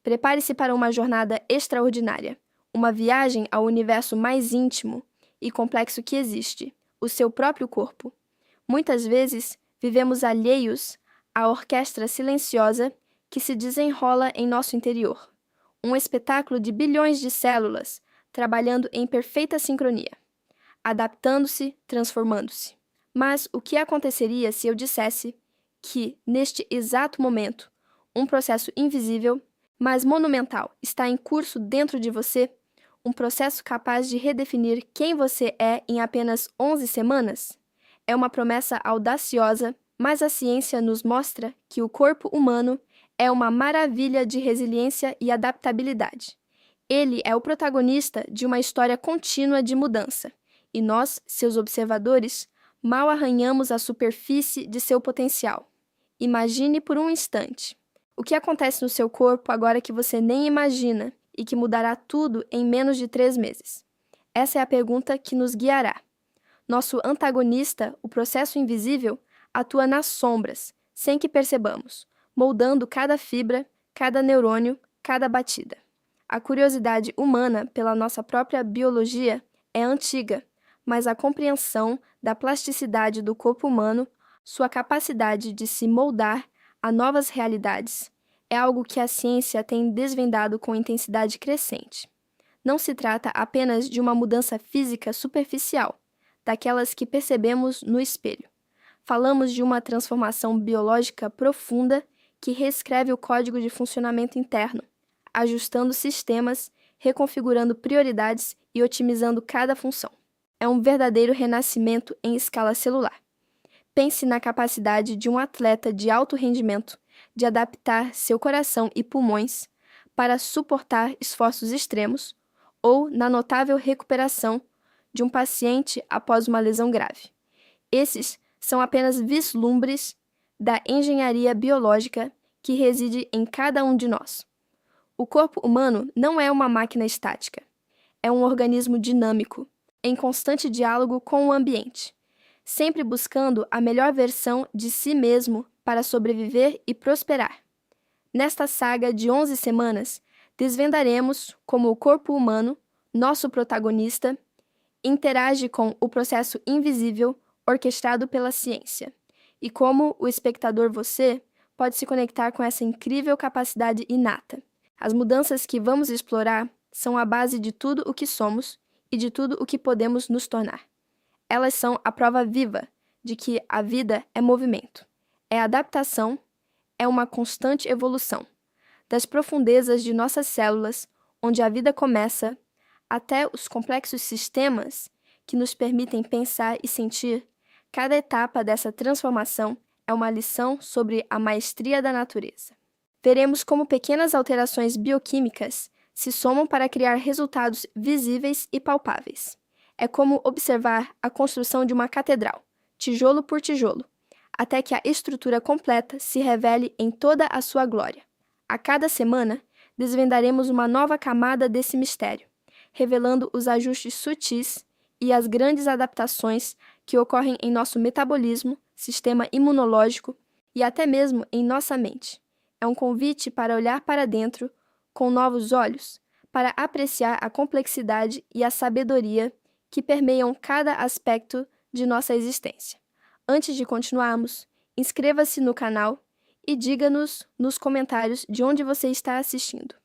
Prepare-se para uma jornada extraordinária, uma viagem ao universo mais íntimo e complexo que existe, o seu próprio corpo. Muitas vezes, vivemos alheios à orquestra silenciosa que se desenrola em nosso interior. Um espetáculo de bilhões de células trabalhando em perfeita sincronia, adaptando-se, transformando-se. Mas o que aconteceria se eu dissesse que, neste exato momento, um processo invisível, mas monumental, está em curso dentro de você? Um processo capaz de redefinir quem você é em apenas 11 semanas? É uma promessa audaciosa, mas a ciência nos mostra que o corpo humano é uma maravilha de resiliência e adaptabilidade. Ele é o protagonista de uma história contínua de mudança, e nós, seus observadores, mal arranhamos a superfície de seu potencial. Imagine por um instante o que acontece no seu corpo agora que você nem imagina e que mudará tudo em menos de 3 meses. Essa é a pergunta que nos guiará. Nosso antagonista, o processo invisível, atua nas sombras, sem que percebamos, moldando cada fibra, cada neurônio, cada batida. A curiosidade humana pela nossa própria biologia é antiga, mas a compreensão da plasticidade do corpo humano, sua capacidade de se moldar a novas realidades, é algo que a ciência tem desvendado com intensidade crescente. Não se trata apenas de uma mudança física superficial, daquelas que percebemos no espelho. Falamos de uma transformação biológica profunda que reescreve o código de funcionamento interno, ajustando sistemas, reconfigurando prioridades e otimizando cada função. É um verdadeiro renascimento em escala celular. Pense na capacidade de um atleta de alto rendimento de adaptar seu coração e pulmões para suportar esforços extremos, ou na notável recuperação de um paciente após uma lesão grave. Esses são apenas vislumbres da engenharia biológica que reside em cada um de nós. O corpo humano não é uma máquina estática. É um organismo dinâmico, em constante diálogo com o ambiente, sempre buscando a melhor versão de si mesmo para sobreviver e prosperar. Nesta saga de 11 semanas, desvendaremos como o corpo humano, nosso protagonista, interage com o processo invisível orquestrado pela ciência, e como o espectador você pode se conectar com essa incrível capacidade inata. As mudanças que vamos explorar são a base de tudo o que somos e de tudo o que podemos nos tornar. Elas são a prova viva de que a vida é movimento, é adaptação, é uma constante evolução. Das profundezas de nossas células, onde a vida começa, até os complexos sistemas que nos permitem pensar e sentir, cada etapa dessa transformação é uma lição sobre a maestria da natureza. Veremos como pequenas alterações bioquímicas se somam para criar resultados visíveis e palpáveis. É como observar a construção de uma catedral, tijolo por tijolo, até que a estrutura completa se revele em toda a sua glória. A cada semana, desvendaremos uma nova camada desse mistério, revelando os ajustes sutis e as grandes adaptações que ocorrem em nosso metabolismo, sistema imunológico e até mesmo em nossa mente. É um convite para olhar para dentro com novos olhos, para apreciar a complexidade e a sabedoria que permeiam cada aspecto de nossa existência. Antes de continuarmos, inscreva-se no canal e diga-nos nos comentários de onde você está assistindo.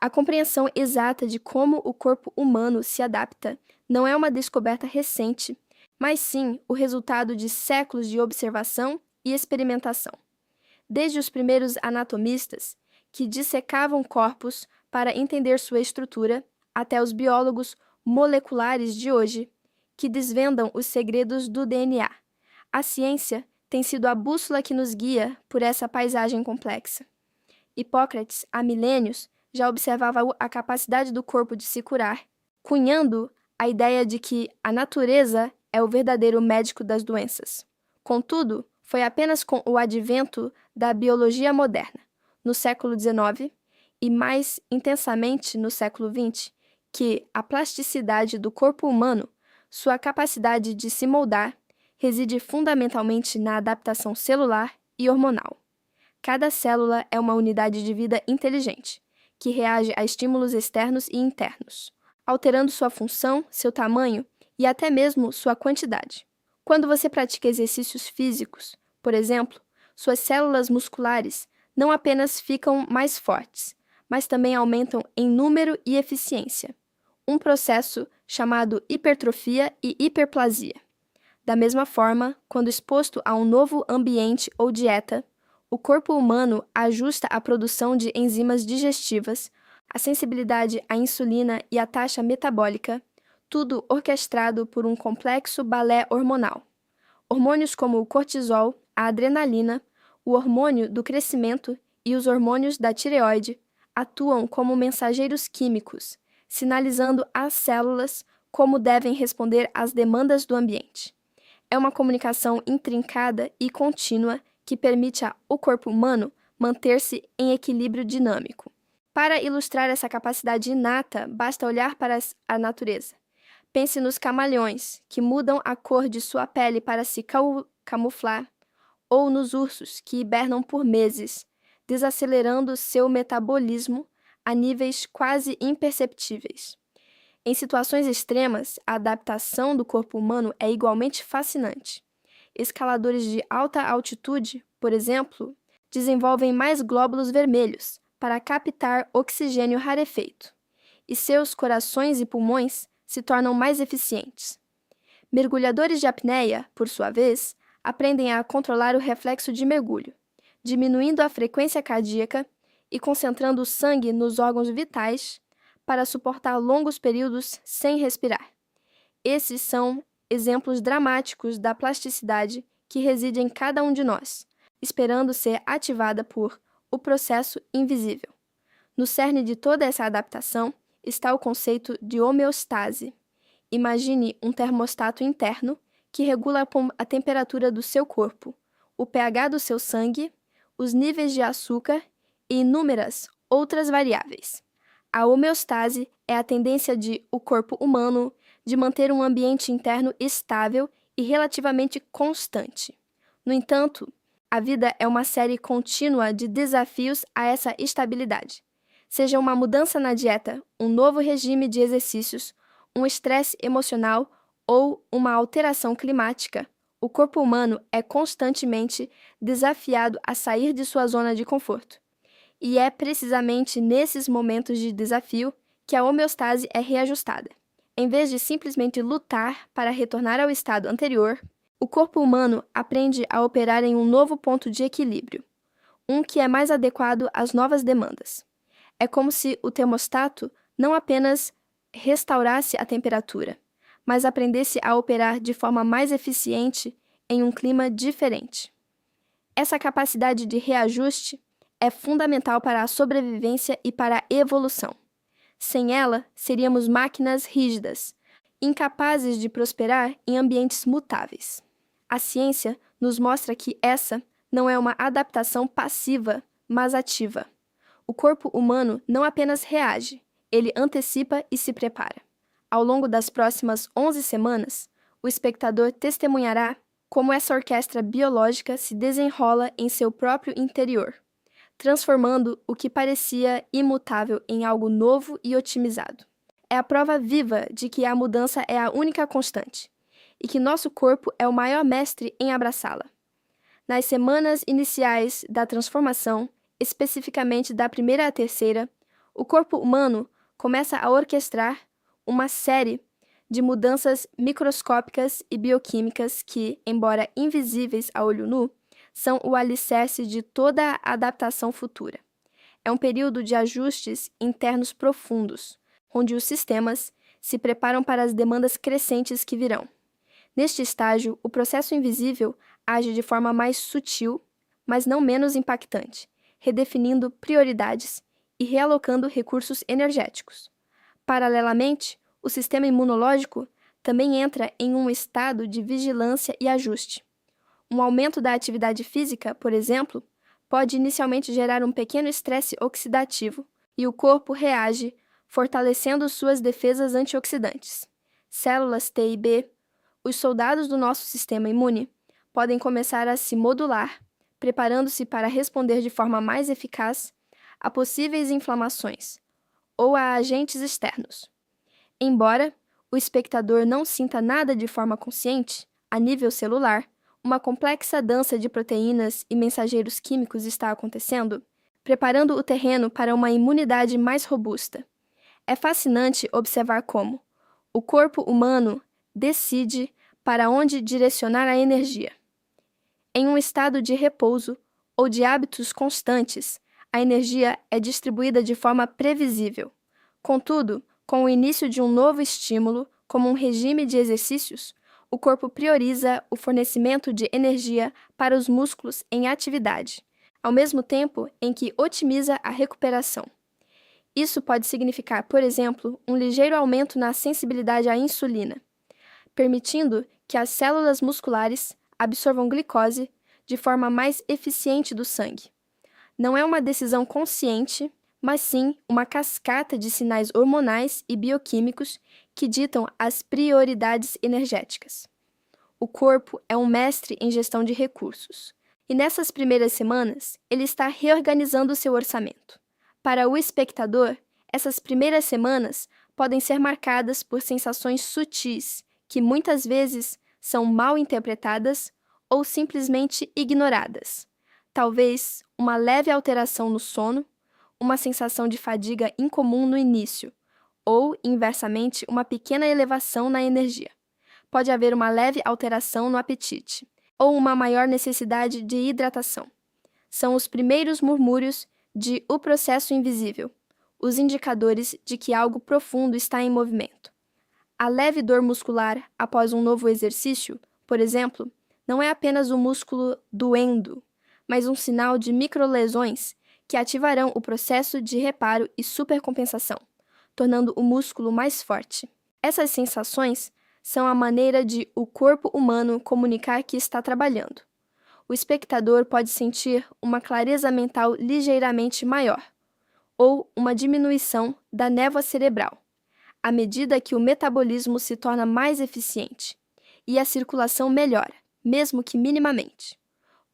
A compreensão exata de como o corpo humano se adapta não é uma descoberta recente, mas sim o resultado de séculos de observação e experimentação. Desde os primeiros anatomistas, que dissecavam corpos para entender sua estrutura, até os biólogos moleculares de hoje, que desvendam os segredos do DNA. A ciência tem sido a bússola que nos guia por essa paisagem complexa. Hipócrates, há milênios, já observava a capacidade do corpo de se curar, cunhando a ideia de que a natureza é o verdadeiro médico das doenças. Contudo, foi apenas com o advento da biologia moderna, no século XIX, e mais intensamente no século XX, que a plasticidade do corpo humano, sua capacidade de se moldar, reside fundamentalmente na adaptação celular e hormonal. Cada célula é uma unidade de vida inteligente, que reage a estímulos externos e internos, alterando sua função, seu tamanho e até mesmo sua quantidade. Quando você pratica exercícios físicos, por exemplo, suas células musculares não apenas ficam mais fortes, mas também aumentam em número e eficiência, um processo chamado hipertrofia e hiperplasia. Da mesma forma, quando exposto a um novo ambiente ou dieta, o corpo humano ajusta a produção de enzimas digestivas, a sensibilidade à insulina e a taxa metabólica, tudo orquestrado por um complexo balé hormonal. Hormônios como o cortisol, a adrenalina, o hormônio do crescimento e os hormônios da tireoide atuam como mensageiros químicos, sinalizando às células como devem responder às demandas do ambiente. É uma comunicação intrincada e contínua que permite ao corpo humano manter-se em equilíbrio dinâmico. Para ilustrar essa capacidade inata, basta olhar para a natureza. Pense nos camaleões, que mudam a cor de sua pele para se camuflar, ou nos ursos, que hibernam por meses, desacelerando seu metabolismo a níveis quase imperceptíveis. Em situações extremas, a adaptação do corpo humano é igualmente fascinante. Escaladores de alta altitude, por exemplo, desenvolvem mais glóbulos vermelhos para captar oxigênio rarefeito, e seus corações e pulmões se tornam mais eficientes. Mergulhadores de apneia, por sua vez, aprendem a controlar o reflexo de mergulho, diminuindo a frequência cardíaca e concentrando o sangue nos órgãos vitais para suportar longos períodos sem respirar. Esses são exemplos dramáticos da plasticidade que reside em cada um de nós, esperando ser ativada por o processo invisível. No cerne de toda essa adaptação está o conceito de homeostase. Imagine um termostato interno que regula a temperatura do seu corpo, o pH do seu sangue, os níveis de açúcar e inúmeras outras variáveis. A homeostase é a tendência de o corpo humano de manter um ambiente interno estável e relativamente constante. No entanto, a vida é uma série contínua de desafios a essa estabilidade. Seja uma mudança na dieta, um novo regime de exercícios, um estresse emocional ou uma alteração climática, o corpo humano é constantemente desafiado a sair de sua zona de conforto. E é precisamente nesses momentos de desafio que a homeostase é reajustada. Em vez de simplesmente lutar para retornar ao estado anterior, o corpo humano aprende a operar em um novo ponto de equilíbrio, um que é mais adequado às novas demandas. É como se o termostato não apenas restaurasse a temperatura, mas aprendesse a operar de forma mais eficiente em um clima diferente. Essa capacidade de reajuste é fundamental para a sobrevivência e para a evolução. Sem ela, seríamos máquinas rígidas, incapazes de prosperar em ambientes mutáveis. A ciência nos mostra que essa não é uma adaptação passiva, mas ativa. O corpo humano não apenas reage, ele antecipa e se prepara. Ao longo das próximas 11 semanas, o espectador testemunhará como essa orquestra biológica se desenrola em seu próprio interior, transformando o que parecia imutável em algo novo e otimizado. É a prova viva de que a mudança é a única constante e que nosso corpo é o maior mestre em abraçá-la. Nas semanas iniciais da transformação, especificamente da primeira à terceira, o corpo humano começa a orquestrar uma série de mudanças microscópicas e bioquímicas que, embora invisíveis a olho nu, são o alicerce de toda a adaptação futura. É um período de ajustes internos profundos, onde os sistemas se preparam para as demandas crescentes que virão. Neste estágio, o processo invisível age de forma mais sutil, mas não menos impactante, redefinindo prioridades e realocando recursos energéticos. Paralelamente, o sistema imunológico também entra em um estado de vigilância e ajuste. Um aumento da atividade física, por exemplo, pode inicialmente gerar um pequeno estresse oxidativo e o corpo reage, fortalecendo suas defesas antioxidantes. Células T e B, os soldados do nosso sistema imune, podem começar a se modular, preparando-se para responder de forma mais eficaz a possíveis inflamações ou a agentes externos. Embora o espectador não sinta nada de forma consciente, a nível celular, uma complexa dança de proteínas e mensageiros químicos está acontecendo, preparando o terreno para uma imunidade mais robusta. É fascinante observar como o corpo humano decide para onde direcionar a energia. Em um estado de repouso ou de hábitos constantes, a energia é distribuída de forma previsível. Contudo, com o início de um novo estímulo, como um regime de exercícios, o corpo prioriza o fornecimento de energia para os músculos em atividade, ao mesmo tempo em que otimiza a recuperação. Isso pode significar, por exemplo, um ligeiro aumento na sensibilidade à insulina, permitindo que as células musculares absorvam glicose de forma mais eficiente do sangue. Não é uma decisão consciente, mas sim uma cascata de sinais hormonais e bioquímicos que ditam as prioridades energéticas. O corpo é um mestre em gestão de recursos, e nessas primeiras semanas ele está reorganizando seu orçamento. Para o espectador, essas primeiras semanas podem ser marcadas por sensações sutis, que muitas vezes são mal interpretadas ou simplesmente ignoradas. Talvez uma leve alteração no sono, uma sensação de fadiga incomum no início, ou, inversamente, uma pequena elevação na energia. Pode haver uma leve alteração no apetite, ou uma maior necessidade de hidratação. São os primeiros murmúrios de o processo invisível, os indicadores de que algo profundo está em movimento. A leve dor muscular após um novo exercício, por exemplo, não é apenas o músculo doendo, mas um sinal de microlesões que ativarão o processo de reparo e supercompensação, tornando o músculo mais forte. Essas sensações são a maneira de o corpo humano comunicar que está trabalhando. O espectador pode sentir uma clareza mental ligeiramente maior, ou uma diminuição da névoa cerebral, à medida que o metabolismo se torna mais eficiente e a circulação melhora, mesmo que minimamente.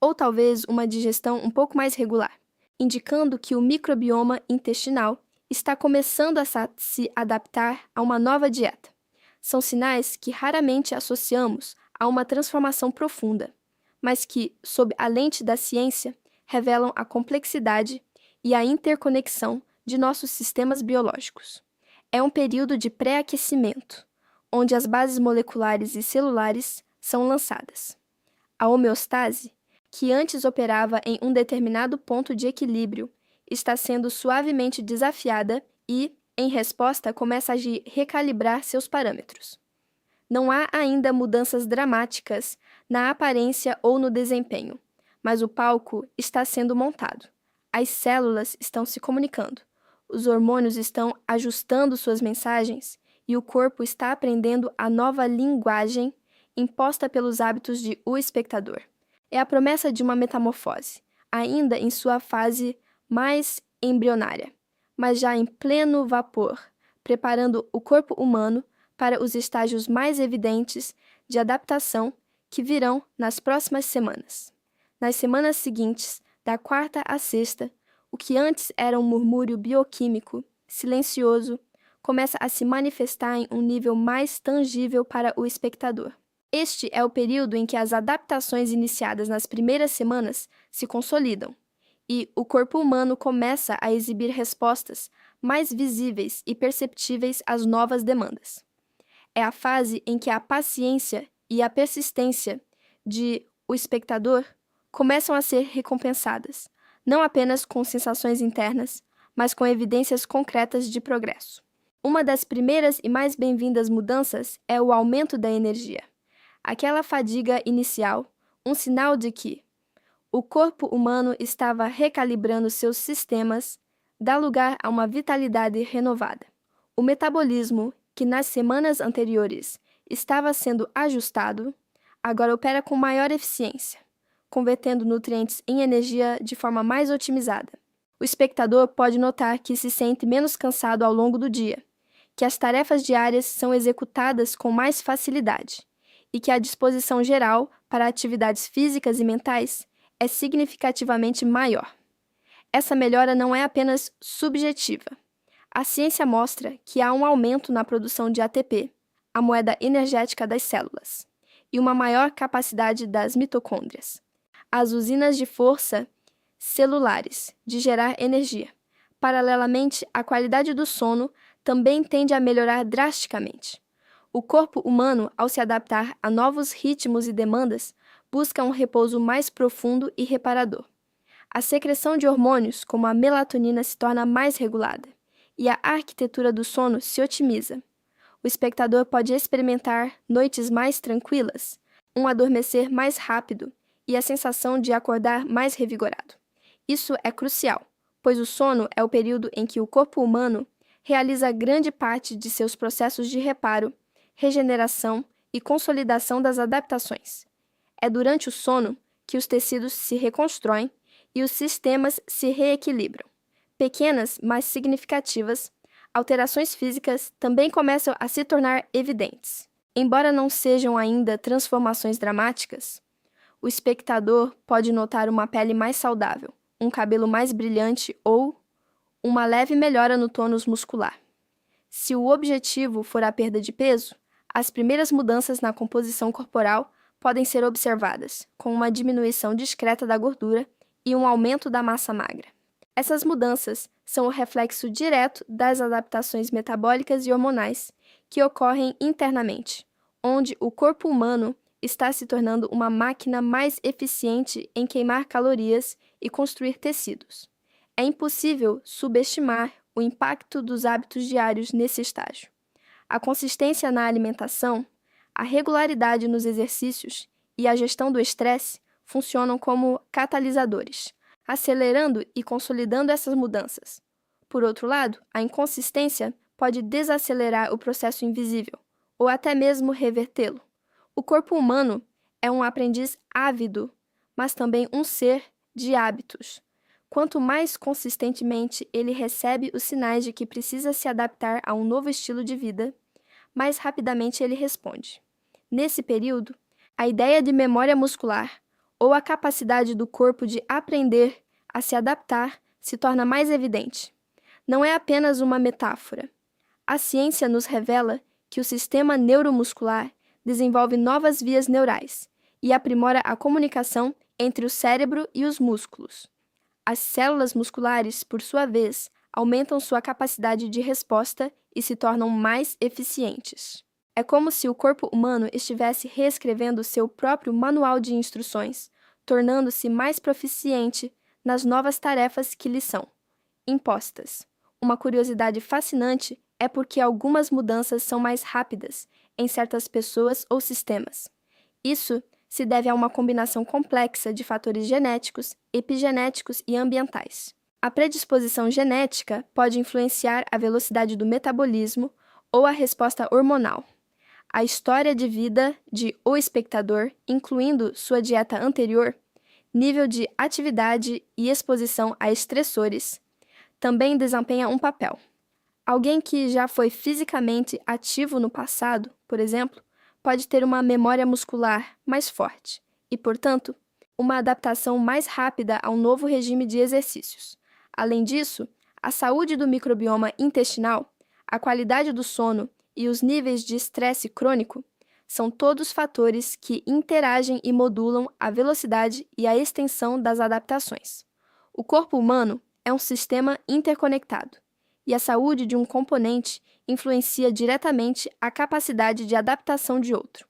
Ou talvez uma digestão um pouco mais regular, indicando que o microbioma intestinal está começando a se adaptar a uma nova dieta. São sinais que raramente associamos a uma transformação profunda, mas que, sob a lente da ciência, revelam a complexidade e a interconexão de nossos sistemas biológicos. É um período de pré-aquecimento, onde as bases moleculares e celulares são lançadas. A homeostase, que antes operava em um determinado ponto de equilíbrio, está sendo suavemente desafiada e, em resposta, começa a recalibrar seus parâmetros. Não há ainda mudanças dramáticas na aparência ou no desempenho, mas o palco está sendo montado. As células estão se comunicando, os hormônios estão ajustando suas mensagens e o corpo está aprendendo a nova linguagem imposta pelos hábitos de o espectador. É a promessa de uma metamorfose, ainda em sua fase mais embrionária, mas já em pleno vapor, preparando o corpo humano para os estágios mais evidentes de adaptação que virão nas próximas semanas. Nas semanas seguintes, da quarta à sexta, o que antes era um murmúrio bioquímico, silencioso, começa a se manifestar em um nível mais tangível para o espectador. Este é o período em que as adaptações iniciadas nas primeiras semanas se consolidam, e o corpo humano começa a exibir respostas mais visíveis e perceptíveis às novas demandas. É a fase em que a paciência e a persistência de o espectador começam a ser recompensadas, não apenas com sensações internas, mas com evidências concretas de progresso. Uma das primeiras e mais bem-vindas mudanças é o aumento da energia. Aquela fadiga inicial, um sinal de que o corpo humano estava recalibrando seus sistemas, dá lugar a uma vitalidade renovada. O metabolismo, que nas semanas anteriores estava sendo ajustado, agora opera com maior eficiência, convertendo nutrientes em energia de forma mais otimizada. O espectador pode notar que se sente menos cansado ao longo do dia, que as tarefas diárias são executadas com mais facilidade e que a disposição geral para atividades físicas e mentais é significativamente maior. Essa melhora não é apenas subjetiva. A ciência mostra que há um aumento na produção de ATP, a moeda energética das células, e uma maior capacidade das mitocôndrias, as usinas de força celulares, de gerar energia. Paralelamente, a qualidade do sono também tende a melhorar drasticamente. O corpo humano, ao se adaptar a novos ritmos e demandas, busca um repouso mais profundo e reparador. A secreção de hormônios, como a melatonina, se torna mais regulada, e a arquitetura do sono se otimiza. O espectador pode experimentar noites mais tranquilas, um adormecer mais rápido e a sensação de acordar mais revigorado. Isso é crucial, pois o sono é o período em que o corpo humano realiza grande parte de seus processos de reparo, regeneração e consolidação das adaptações. É durante o sono que os tecidos se reconstroem e os sistemas se reequilibram. Pequenas, mas significativas, alterações físicas também começam a se tornar evidentes. Embora não sejam ainda transformações dramáticas, o espectador pode notar uma pele mais saudável, um cabelo mais brilhante ou uma leve melhora no tônus muscular. Se o objetivo for a perda de peso, as primeiras mudanças na composição corporal podem ser observadas, com uma diminuição discreta da gordura e um aumento da massa magra. Essas mudanças são o reflexo direto das adaptações metabólicas e hormonais que ocorrem internamente, onde o corpo humano está se tornando uma máquina mais eficiente em queimar calorias e construir tecidos. É impossível subestimar o impacto dos hábitos diários nesse estágio. A consistência na alimentação, a regularidade nos exercícios e a gestão do estresse funcionam como catalisadores, acelerando e consolidando essas mudanças. Por outro lado, a inconsistência pode desacelerar o processo invisível, ou até mesmo revertê-lo. O corpo humano é um aprendiz ávido, mas também um ser de hábitos. Quanto mais consistentemente ele recebe os sinais de que precisa se adaptar a um novo estilo de vida, mais rapidamente ele responde. Nesse período, a ideia de memória muscular, ou a capacidade do corpo de aprender a se adaptar, se torna mais evidente. Não é apenas uma metáfora. A ciência nos revela que o sistema neuromuscular desenvolve novas vias neurais e aprimora a comunicação entre o cérebro e os músculos. As células musculares, por sua vez, aumentam sua capacidade de resposta e se tornam mais eficientes. É como se o corpo humano estivesse reescrevendo seu próprio manual de instruções, tornando-se mais proficiente nas novas tarefas que lhe são impostas. Uma curiosidade fascinante é porque algumas mudanças são mais rápidas em certas pessoas ou sistemas. Isso se deve a uma combinação complexa de fatores genéticos, epigenéticos e ambientais. A predisposição genética pode influenciar a velocidade do metabolismo ou a resposta hormonal. A história de vida de o espectador, incluindo sua dieta anterior, nível de atividade e exposição a estressores, também desempenha um papel. Alguém que já foi fisicamente ativo no passado, por exemplo, pode ter uma memória muscular mais forte e, portanto, uma adaptação mais rápida ao novo regime de exercícios. Além disso, a saúde do microbioma intestinal, a qualidade do sono e os níveis de estresse crônico são todos fatores que interagem e modulam a velocidade e a extensão das adaptações. O corpo humano é um sistema interconectado, e a saúde de um componente influencia diretamente a capacidade de adaptação de outro.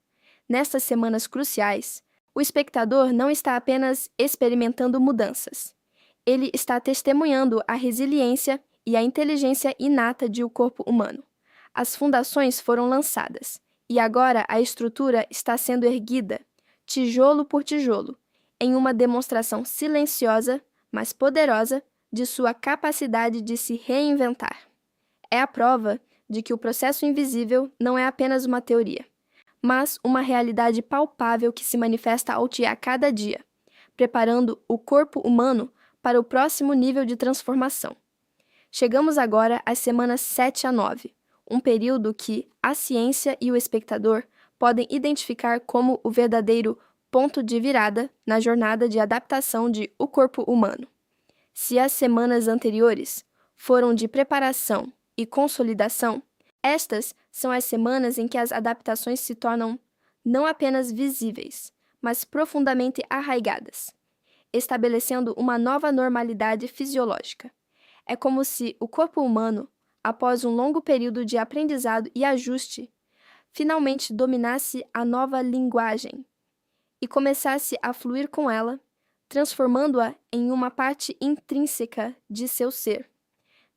Nestas semanas cruciais, o espectador não está apenas experimentando mudanças. Ele está testemunhando a resiliência e a inteligência inata de o corpo humano. As fundações foram lançadas, e agora a estrutura está sendo erguida, tijolo por tijolo, em uma demonstração silenciosa, mas poderosa, de sua capacidade de se reinventar. É a prova de que o processo invisível não é apenas uma teoria, mas uma realidade palpável que se manifesta a cada dia, preparando o corpo humano para o próximo nível de transformação. Chegamos agora às semanas 7 a 9, um período que a ciência e o espectador podem identificar como o verdadeiro ponto de virada na jornada de adaptação de o corpo humano. Se as semanas anteriores foram de preparação e consolidação, estas são as semanas em que as adaptações se tornam não apenas visíveis, mas profundamente arraigadas, estabelecendo uma nova normalidade fisiológica. É como se o corpo humano, após um longo período de aprendizado e ajuste, finalmente dominasse a nova linguagem e começasse a fluir com ela, transformando-a em uma parte intrínseca de seu ser.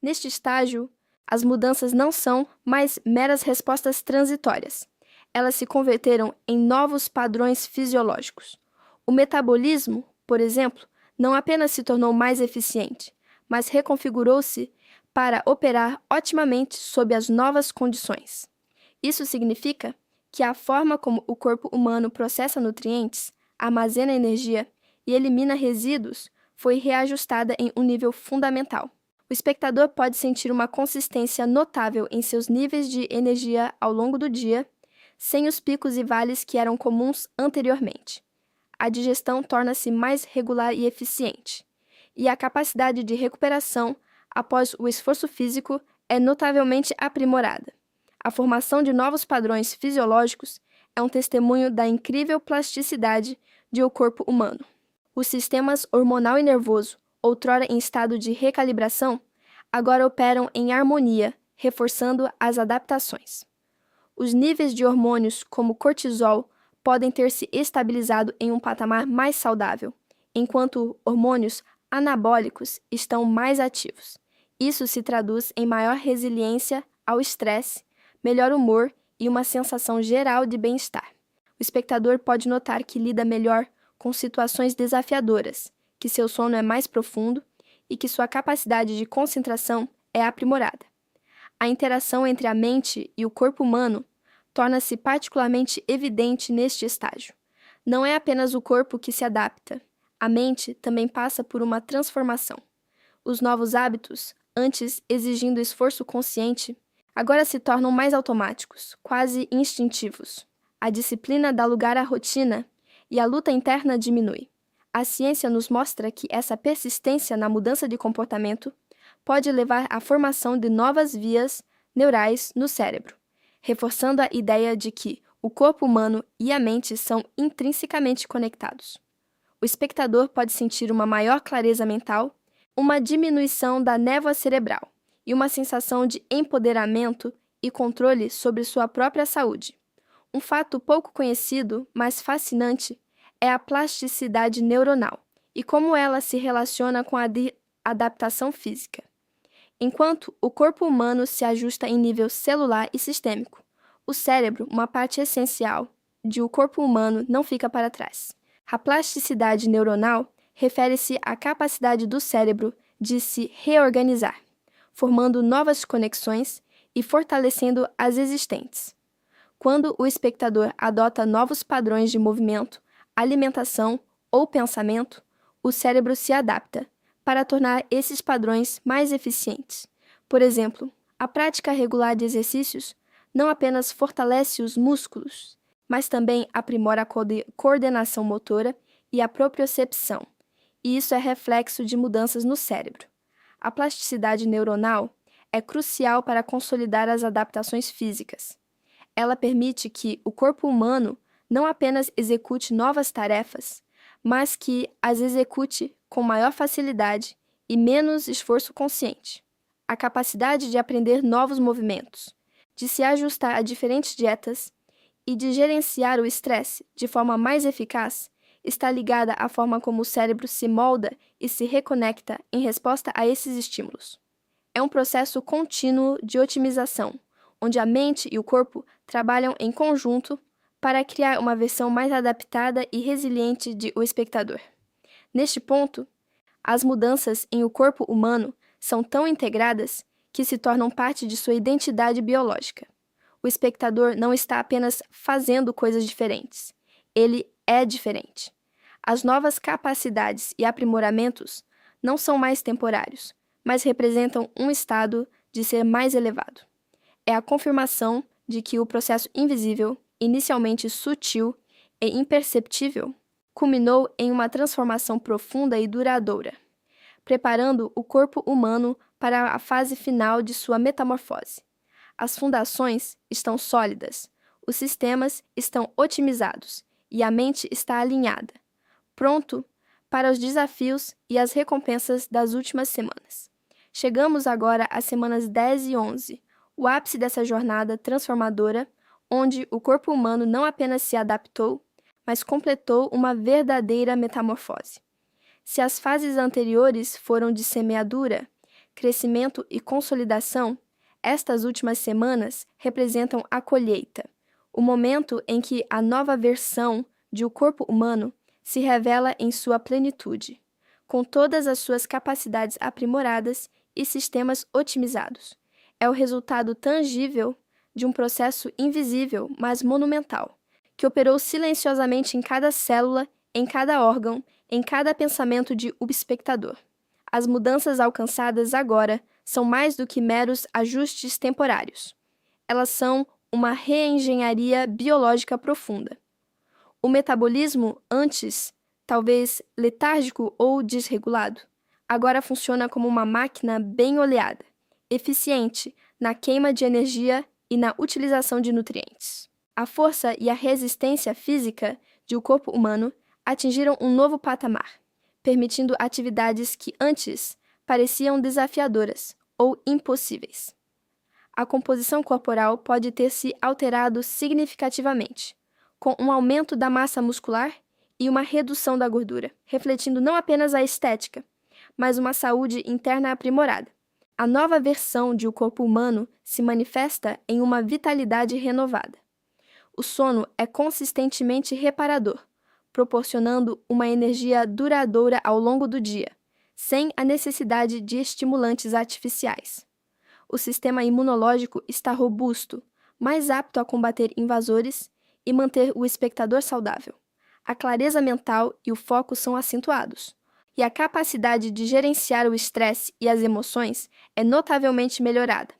Neste estágio, as mudanças não são mais meras respostas transitórias. Elas se converteram em novos padrões fisiológicos. O metabolismo, por exemplo, não apenas se tornou mais eficiente, mas reconfigurou-se para operar otimamente sob as novas condições. Isso significa que a forma como o corpo humano processa nutrientes, armazena energia e elimina resíduos foi reajustada em um nível fundamental. O espectador pode sentir uma consistência notável em seus níveis de energia ao longo do dia, sem os picos e vales que eram comuns anteriormente. A digestão torna-se mais regular e eficiente, e a capacidade de recuperação após o esforço físico é notavelmente aprimorada. A formação de novos padrões fisiológicos é um testemunho da incrível plasticidade de o corpo humano. Os sistemas hormonal e nervoso, outrora em estado de recalibração, agora operam em harmonia, reforçando as adaptações. Os níveis de hormônios, como cortisol, podem ter se estabilizado em um patamar mais saudável, enquanto hormônios anabólicos estão mais ativos. Isso se traduz em maior resiliência ao estresse, melhor humor e uma sensação geral de bem-estar. O espectador pode notar que lida melhor com situações desafiadoras, que seu sono é mais profundo e que sua capacidade de concentração é aprimorada. A interação entre a mente e o corpo humano torna-se particularmente evidente neste estágio. Não é apenas o corpo que se adapta, a mente também passa por uma transformação. Os novos hábitos, antes exigindo esforço consciente, agora se tornam mais automáticos, quase instintivos. A disciplina dá lugar à rotina e a luta interna diminui. A ciência nos mostra que essa persistência na mudança de comportamento pode levar à formação de novas vias neurais no cérebro, reforçando a ideia de que o corpo humano e a mente são intrinsecamente conectados. O espectador pode sentir uma maior clareza mental, uma diminuição da névoa cerebral e uma sensação de empoderamento e controle sobre sua própria saúde. Um fato pouco conhecido, mas fascinante, é a plasticidade neuronal e como ela se relaciona com a adaptação física. Enquanto o corpo humano se ajusta em nível celular e sistêmico, o cérebro, uma parte essencial de o corpo humano, não fica para trás. A plasticidade neuronal refere-se à capacidade do cérebro de se reorganizar, formando novas conexões e fortalecendo as existentes. Quando o espectador adota novos padrões de movimento, alimentação ou pensamento, o cérebro se adapta para tornar esses padrões mais eficientes. Por exemplo, a prática regular de exercícios não apenas fortalece os músculos, mas também aprimora a coordenação motora e a propriocepção, e isso é reflexo de mudanças no cérebro. A plasticidade neuronal é crucial para consolidar as adaptações físicas. Ela permite que o corpo humano não apenas execute novas tarefas, mas que as execute com maior facilidade e menos esforço consciente. A capacidade de aprender novos movimentos, de se ajustar a diferentes dietas e de gerenciar o estresse de forma mais eficaz está ligada à forma como o cérebro se molda e se reconecta em resposta a esses estímulos. É um processo contínuo de otimização, onde a mente e o corpo trabalham em conjunto para criar uma versão mais adaptada e resiliente de o espectador. Neste ponto, as mudanças em o corpo humano são tão integradas que se tornam parte de sua identidade biológica. O espectador não está apenas fazendo coisas diferentes, ele é diferente. As novas capacidades e aprimoramentos não são mais temporários, mas representam um estado de ser mais elevado. É a confirmação de que o processo invisível, inicialmente sutil e imperceptível, culminou em uma transformação profunda e duradoura. preparando o corpo humano para a fase final de sua metamorfose. As fundações estão sólidas, os sistemas estão otimizados e a mente está alinhada, pronto para os desafios e as recompensas das últimas semanas. Chegamos agora às semanas 10 e 11, o ápice dessa jornada transformadora, onde o corpo humano não apenas se adaptou, mas completou uma verdadeira metamorfose. Se as fases anteriores foram de semeadura, crescimento e consolidação, estas últimas semanas representam a colheita, o momento em que a nova versão de o corpo humano se revela em sua plenitude, com todas as suas capacidades aprimoradas e sistemas otimizados. É o resultado tangível de um processo invisível, mas monumental, que operou silenciosamente em cada célula, em cada órgão, em cada pensamento de o espectador. As mudanças alcançadas agora são mais do que meros ajustes temporários. Elas são uma reengenharia biológica profunda. O metabolismo, antes talvez letárgico ou desregulado, agora funciona como uma máquina bem oleada, eficiente na queima de energia e na utilização de nutrientes. A força e a resistência física de o corpo humano atingiram um novo patamar, permitindo atividades que antes pareciam desafiadoras ou impossíveis. A composição corporal pode ter se alterado significativamente, com um aumento da massa muscular e uma redução da gordura, refletindo não apenas a estética, mas uma saúde interna aprimorada. A nova versão de o corpo humano se manifesta em uma vitalidade renovada. O sono é consistentemente reparador, proporcionando uma energia duradoura ao longo do dia, sem a necessidade de estimulantes artificiais. O sistema imunológico está robusto, mais apto a combater invasores e manter o espectador saudável. A clareza mental e o foco são acentuados, e a capacidade de gerenciar o estresse e as emoções é notavelmente melhorada.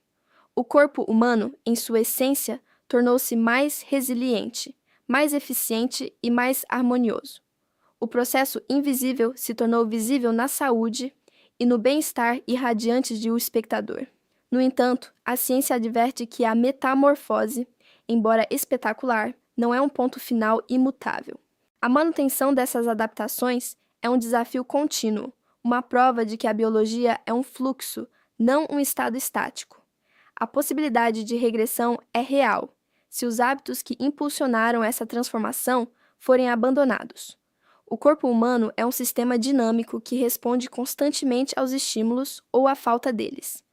O corpo humano, em sua essência, tornou-se mais resiliente, mais eficiente e mais harmonioso. O processo invisível se tornou visível na saúde e no bem-estar irradiante de o espectador. No entanto, a ciência adverte que a metamorfose, embora espetacular, não é um ponto final imutável. A manutenção dessas adaptações é um desafio contínuo, uma prova de que a biologia é um fluxo, não um estado estático. A possibilidade de regressão é real, se os hábitos que impulsionaram essa transformação forem abandonados. O corpo humano é um sistema dinâmico que responde constantemente aos estímulos ou à falta deles.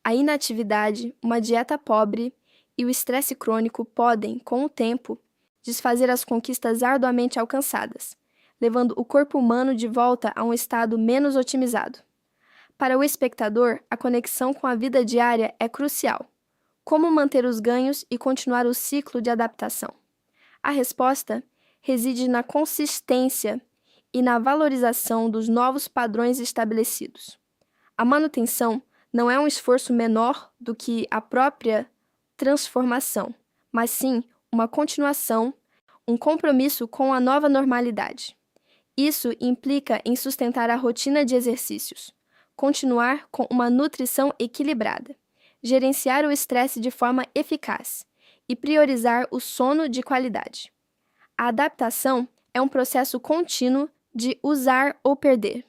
A inatividade, uma dieta pobre e o estresse crônico podem, com o tempo, desfazer as conquistas arduamente alcançadas, levando o corpo humano de volta a um estado menos otimizado. Para o espectador, a conexão com a vida diária é crucial. Como manter os ganhos e continuar o ciclo de adaptação? A resposta reside na consistência e na valorização dos novos padrões estabelecidos. A manutenção não é um esforço menor do que a própria transformação, mas sim uma continuação, um compromisso com a nova normalidade. Isso implica em sustentar a rotina de exercícios, continuar com uma nutrição equilibrada, gerenciar o estresse de forma eficaz e priorizar o sono de qualidade. A adaptação é um processo contínuo de usar ou perder,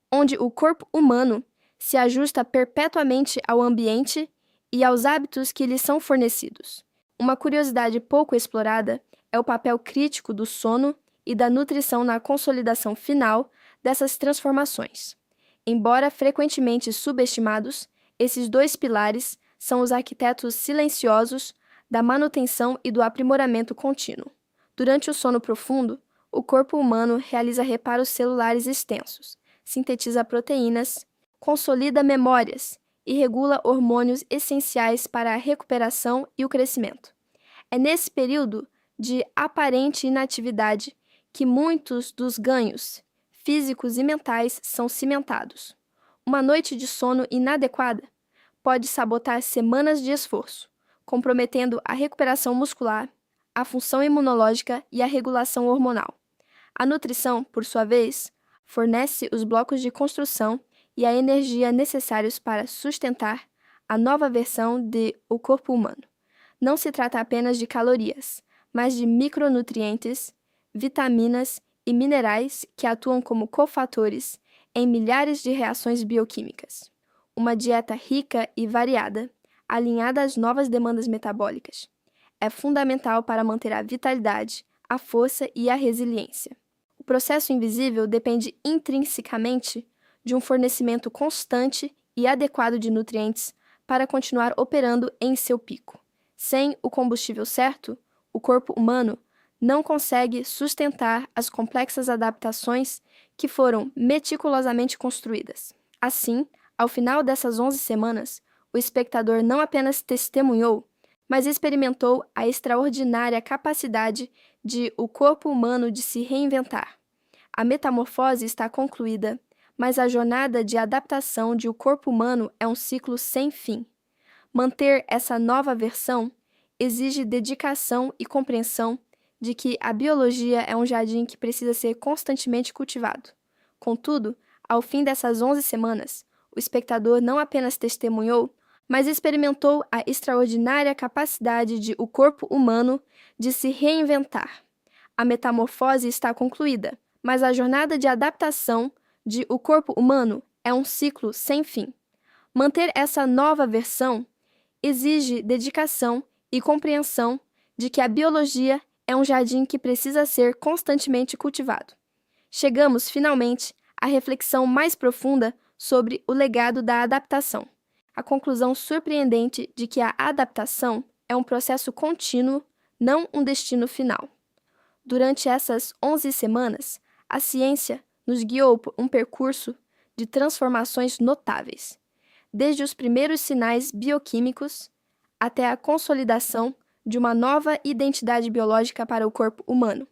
onde o corpo humano se ajusta perpetuamente ao ambiente e aos hábitos que lhe são fornecidos. Uma curiosidade pouco explorada é o papel crítico do sono e da nutrição na consolidação final dessas transformações. Embora frequentemente subestimados, esses dois pilares são os arquitetos silenciosos da manutenção e do aprimoramento contínuo. Durante o sono profundo, o corpo humano realiza reparos celulares extensos, sintetiza proteínas, consolida memórias e regula hormônios essenciais para a recuperação e o crescimento. É nesse período de aparente inatividade que muitos dos ganhos físicos e mentais são cimentados. Uma noite de sono inadequada pode sabotar semanas de esforço, comprometendo a recuperação muscular, a função imunológica e a regulação hormonal. A nutrição, por sua vez, fornece os blocos de construção e a energia necessários para sustentar a nova versão de o corpo humano. Não se trata apenas de calorias, mas de micronutrientes, vitaminas e minerais que atuam como cofatores em milhares de reações bioquímicas. Uma dieta rica e variada, alinhada às novas demandas metabólicas, é fundamental para manter a vitalidade, a força e a resiliência. O processo invisível depende intrinsecamente de um fornecimento constante e adequado de nutrientes para continuar operando em seu pico. Sem o combustível certo, o corpo humano não consegue sustentar as complexas adaptações que foram meticulosamente construídas. Assim, ao final dessas 11 semanas, o espectador não apenas testemunhou, mas experimentou a extraordinária capacidade de o corpo humano de se reinventar. A metamorfose está concluída, mas a jornada de adaptação de o corpo humano é um ciclo sem fim. Manter essa nova versão exige dedicação e compreensão de que a biologia é um jardim que precisa ser constantemente cultivado. Contudo, ao fim dessas 11 semanas, o espectador não apenas testemunhou, mas experimentou a extraordinária capacidade de o corpo humano de se reinventar. A metamorfose está concluída, mas a jornada de adaptação de o corpo humano é um ciclo sem fim. Manter essa nova versão exige dedicação e compreensão de que a biologia é um jardim que precisa ser constantemente cultivado. Chegamos, finalmente, à reflexão mais profunda sobre o legado da adaptação. A conclusão surpreendente de que a adaptação é um processo contínuo, não um destino final. Durante essas 11 semanas, a ciência nos guiou por um percurso de transformações notáveis, desde os primeiros sinais bioquímicos até a consolidação de uma nova identidade biológica para o corpo humano.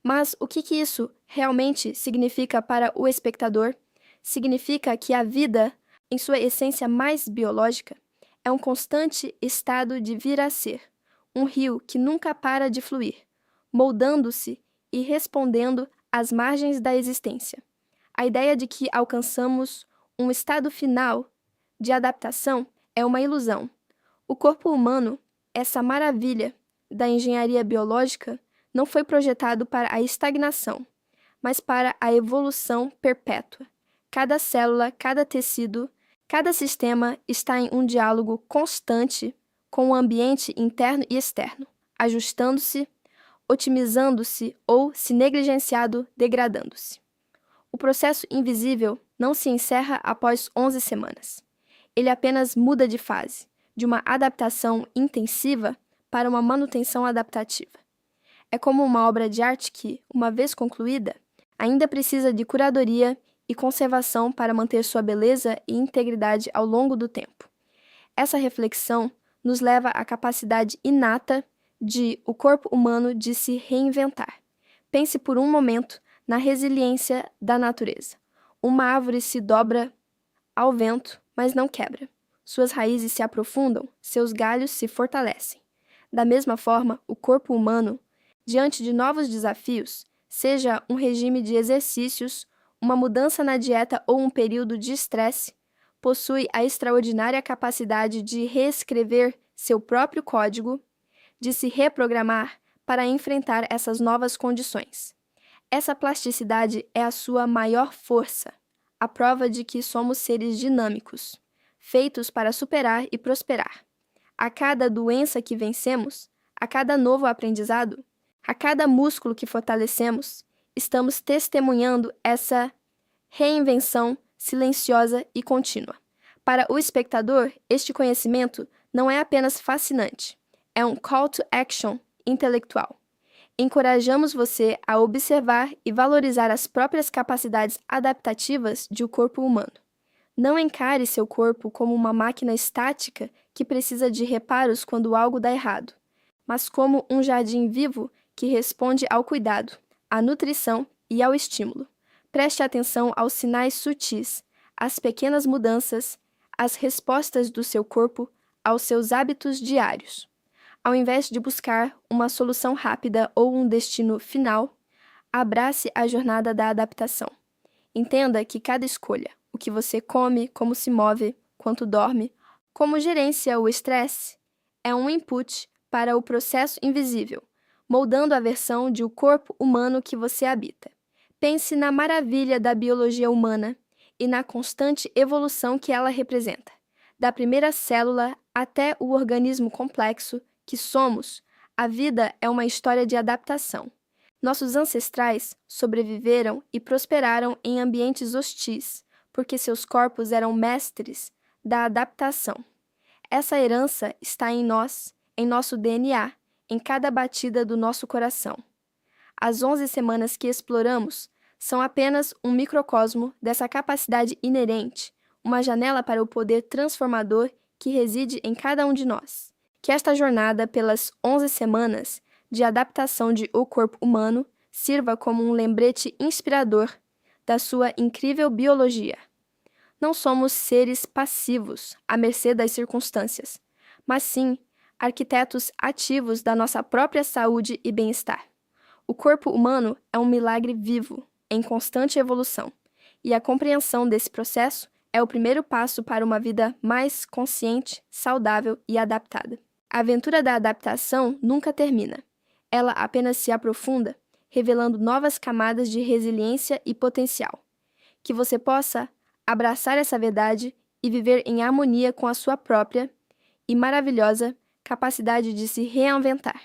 Mas o que isso realmente significa para o espectador? Significa que a vida, em sua essência mais biológica, é um constante estado de vir a ser, um rio que nunca para de fluir, moldando-se e respondendo às margens da existência. A ideia de que alcançamos um estado final de adaptação é uma ilusão. O corpo humano, essa maravilha da engenharia biológica, não foi projetado para a estagnação, mas para a evolução perpétua. Cada célula, cada tecido, cada sistema está em um diálogo constante com o ambiente interno e externo, ajustando-se, otimizando-se ou, se negligenciado, degradando-se. O processo invisível não se encerra após 11 semanas. Ele apenas muda de fase, de uma adaptação intensiva para uma manutenção adaptativa. É como uma obra de arte que, uma vez concluída, ainda precisa de curadoria e conservação para manter sua beleza e integridade ao longo do tempo. Essa reflexão nos leva à capacidade inata de o corpo humano de se reinventar. Pense por um momento na resiliência da natureza. Uma árvore se dobra ao vento, mas não quebra. Suas raízes se aprofundam, seus galhos se fortalecem. Da mesma forma, o corpo humano, diante de novos desafios, seja um regime de exercícios, uma mudança na dieta ou um período de estresse, possui a extraordinária capacidade de reescrever seu próprio código, de se reprogramar para enfrentar essas novas condições. Essa plasticidade é a sua maior força, a prova de que somos seres dinâmicos, feitos para superar e prosperar. A cada doença que vencemos, a cada novo aprendizado, a cada músculo que fortalecemos, estamos testemunhando essa reinvenção silenciosa e contínua. Para o espectador, este conhecimento não é apenas fascinante, é um call to action intelectual. Encorajamos você a observar e valorizar as próprias capacidades adaptativas de o corpo humano. Não encare seu corpo como uma máquina estática que precisa de reparos quando algo dá errado, mas como um jardim vivo que responde ao cuidado, à nutrição e ao estímulo. Preste atenção aos sinais sutis, às pequenas mudanças, às respostas do seu corpo aos seus hábitos diários. Ao invés de buscar uma solução rápida ou um destino final, abrace a jornada da adaptação. Entenda que cada escolha, o que você come, como se move, quanto dorme, como gerencia o estresse, é um input para o processo invisível, moldando a versão de o corpo humano que você habita. Pense na maravilha da biologia humana e na constante evolução que ela representa. Da primeira célula até o organismo complexo que somos, a vida é uma história de adaptação. Nossos ancestrais sobreviveram e prosperaram em ambientes hostis, porque seus corpos eram mestres da adaptação. Essa herança está em nós, em nosso DNA, em cada batida do nosso coração. As 11 semanas que exploramos são apenas um microcosmo dessa capacidade inerente, uma janela para o poder transformador que reside em cada um de nós. Que esta jornada pelas 11 semanas de adaptação de O Corpo Humano sirva como um lembrete inspirador da sua incrível biologia. Não somos seres passivos, à mercê das circunstâncias, mas sim arquitetos ativos da nossa própria saúde e bem-estar. O corpo humano é um milagre vivo, em constante evolução, e a compreensão desse processo é o primeiro passo para uma vida mais consciente, saudável e adaptada. A aventura da adaptação nunca termina. Ela apenas se aprofunda, revelando novas camadas de resiliência e potencial. Que você possa abraçar essa verdade e viver em harmonia com a sua própria e maravilhosa capacidade de se reinventar.